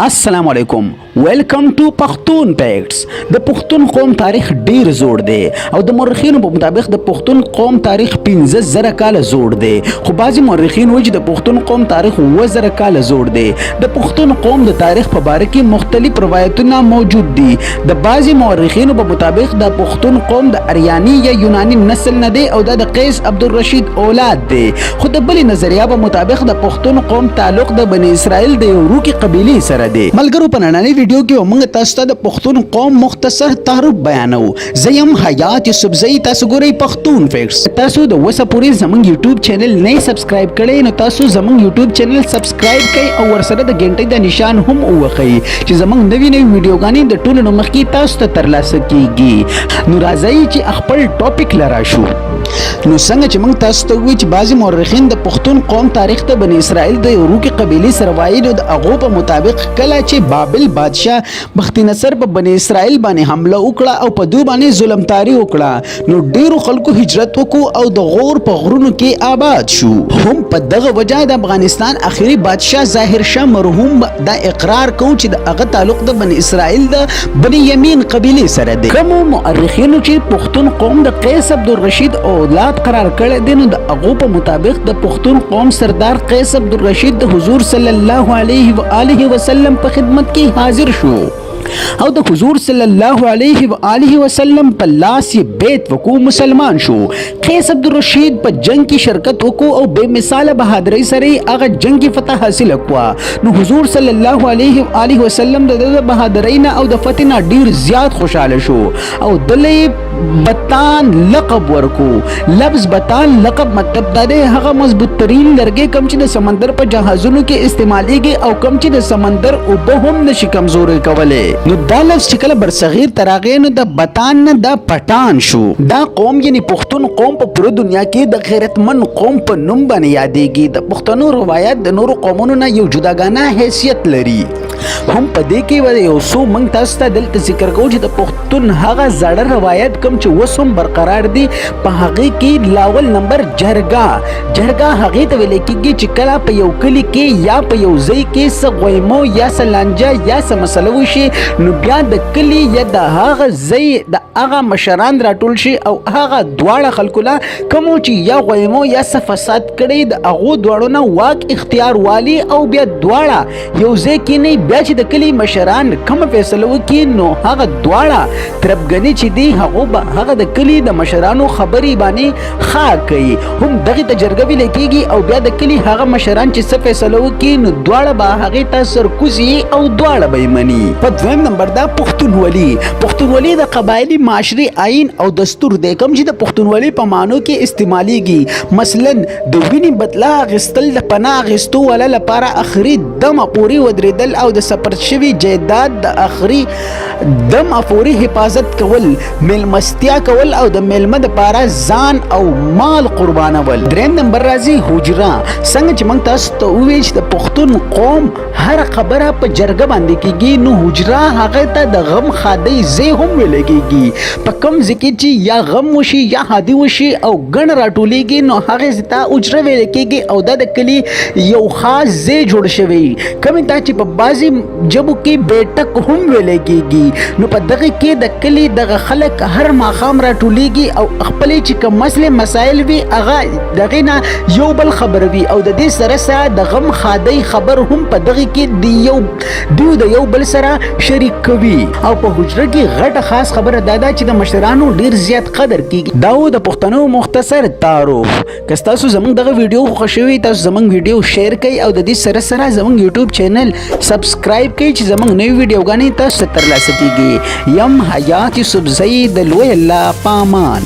السلام علیکم ویلکم ټو پښتون فیکټس د پښتون قوم تاریخ ډیر زوړ دی او د مورخینو په مطابق د پښتون قوم تاریخ 15000 کال زوړ دی خو بعضی مورخین وایي چې د پښتون قوم تاریخ 2000 کال زوړ دی د پښتون قوم د تاریخ په باره کې مختلف روایتونه موجود دي د بعضی مورخینو په مطابق د پښتون قوم د اریانی یا یونانی نسل نه دی او د قیس عبدالرشید اولاد دی خو د بلې نظریه په مطابق د پښتون قوم تعلق د بنی اسرائیل د یو روکي قبیلې سره دی ملګرو په نننۍ ویډیو کې موږ تاسو ته د پښتون قوم مختصر تعارف بیانو زیم حیات یوسفزئی تاسو ګورئ پښتون فیکټس تاسو د وسه پوری زموږ یوټیوب چینل نه سبسکرایب کړئ نو تاسو زموږ یوټیوب چینل سبسکرایب کړئ او ورسره د غنټې د نشان هم ووهئ چې زموږ نوې ویډیوګانې د ټولو مخکې تاسو ته ترلاسه کیږي نو راځئ چې خپل ټاپک لرا شو نو څنګه چې موږ تاسو ته وی چې بعضی مورخین د پښتون قوم تاریخ ته بنی اسرائیل د یو روکي قبیلې سره وایي نو د هغو په مطابق کله چې بابل بادشاه بخت نصر په بنی اسرائیل باندې حمله وکړه او په دوی باندې ظلمتاری وکړه نو ډیرو خلکو هجرت وکړو او د غور په غرونو کې آباد شو هم په دغه وجه د افغانستان اخیری بادشاه ظاهر شاه مرحوم دا اقرار کوي چې د هغه تعلق د بنی اسرائیل د بنی یمین قبیلې سره دی کوم مؤرخینو چې پښتون قوم د قیس عبدالرشید اولاد قرار کړی دی نو د هغو په مطابق د پښتون قوم سردار قیس عبدالرشید د حضور صلی الله علیه و آله وسلم په خدمت کې حاضر شو او د حضور صلی الله علیه و آله وسلم په لاس یې بیت وکړو مسلمان شو قیس عبدالرشید په جنگ کې شرکت وکړو او بے مثاله بهادرۍ سره هغه جنگي فتح حاصل کړه نو حضور صلی الله علیه و آله وسلم د بهادرۍ نه او د فتح نه ډیر زیات خوشاله شو او دلې بتان لقب ورکو لفظ بتان لقب مطلب دا دی هغه مضبوط ترین لرګي کم چې د سمندر په جهازونو کې استعمالېږي او کم چې د سمندر اوبه هم نشي کمزوري کولی نو دا لفظ چې کله برصغیر ته راغی نو د بتان نه دا پټان شو دا قوم یعنی پښتون قوم په پوره دنیا کې د غیرتمن قوم په نوم باندې یادېږي د پښتنو روایت د نورو قومونو نه یو جداګانه حیثیت لري هم په دې کې یو څو موږ تاسو ته دلته ذکر کوو چې د پښتون هغه زړه روایت کوم چې اوس هم برقرار دي په هغې کې لاول نمبر جرګه هغې ته ویل کېږي چې کله په یو کلي کې یا په یو ځای کې څه غویمو یا څه لانجه یا څه مسله وشي نو بیا د کلي یا د هغه ځای د هغه مشران راټول شي او هغه دواړه خلکو له کومو چې یا غویمو یا څه فساد کړی د هغو دواړو نه واک اختیار والي او بیا دواړه یو ځای کې نه بیا چې د کلي مشران کوم فیصله وکړي نو هغه دواړه تربګنې چې دي هغه به هغه د کلي د مشرانو خبرې باندې ښه کوي هم دغې ته جرګه ویل کېږي او بیا د کلي هغه مشران چې څه فیصله وکړي نو دواړه به هغې ته سرکوزي او دواړه به یې مني په دویم نمبر دا پښتونولي د قبایلي معاشري آئین او دستور دی کوم چې د پښتونولي په معنو کې استعمالیږي مثلا د وینې بدله اخیستل د پناه اخیستو والا لپاره اخري دمه پورې ودرېدل او د سپرد شوي جایداد د اخري دمه پورې حفاظت کول میلمستیا کول او د میلمه دپاره ځان او مال قربانول دریم نمبر راځي حجره څنګه چې موږ تاسو ته وویل چې د پښتون قوم هر خبره په جرګه باندې کېږي نو حجره هغه ته د غم خادۍ ځای هم ویل کېږي په کوم ځای کې چې یا غم وشي یا حادي وشي او ګڼ راټولېږي نو هغې ځای ته حجره ویل کېږي او دا د کلي یو خاص ځای جوړ شوی کومې ته چې په بعضې جبو کې بیټک هم ویل کېږي نو په دغه کې د کلي دغه خلک هر ماښام راټولېږي او خپلې چې کوم مسلې مسایل وي هغه دغې نه یو بل خبروي او د دې سره سره د غم خادۍ خبر هم په دغه کې دوی د یو بل سره شریک کوي او په حجره کې غټه خاص خبره دا ده چې د مشرانو ډیر زیات قدر کیږي دا و د پښتنو مختصر تعارف که تاسو زموږ دغه ویډیو خوښ شوی تاسو زموږ ویډیو شیر کړئ او د دې سره سره زموږ یوټیوب چینل سبسکرایب کړئ چې زموږ نوې ویډیوګانې تاسو ته ترلاسه کیږي یم حیات یوسفزئی د لوی الله پامان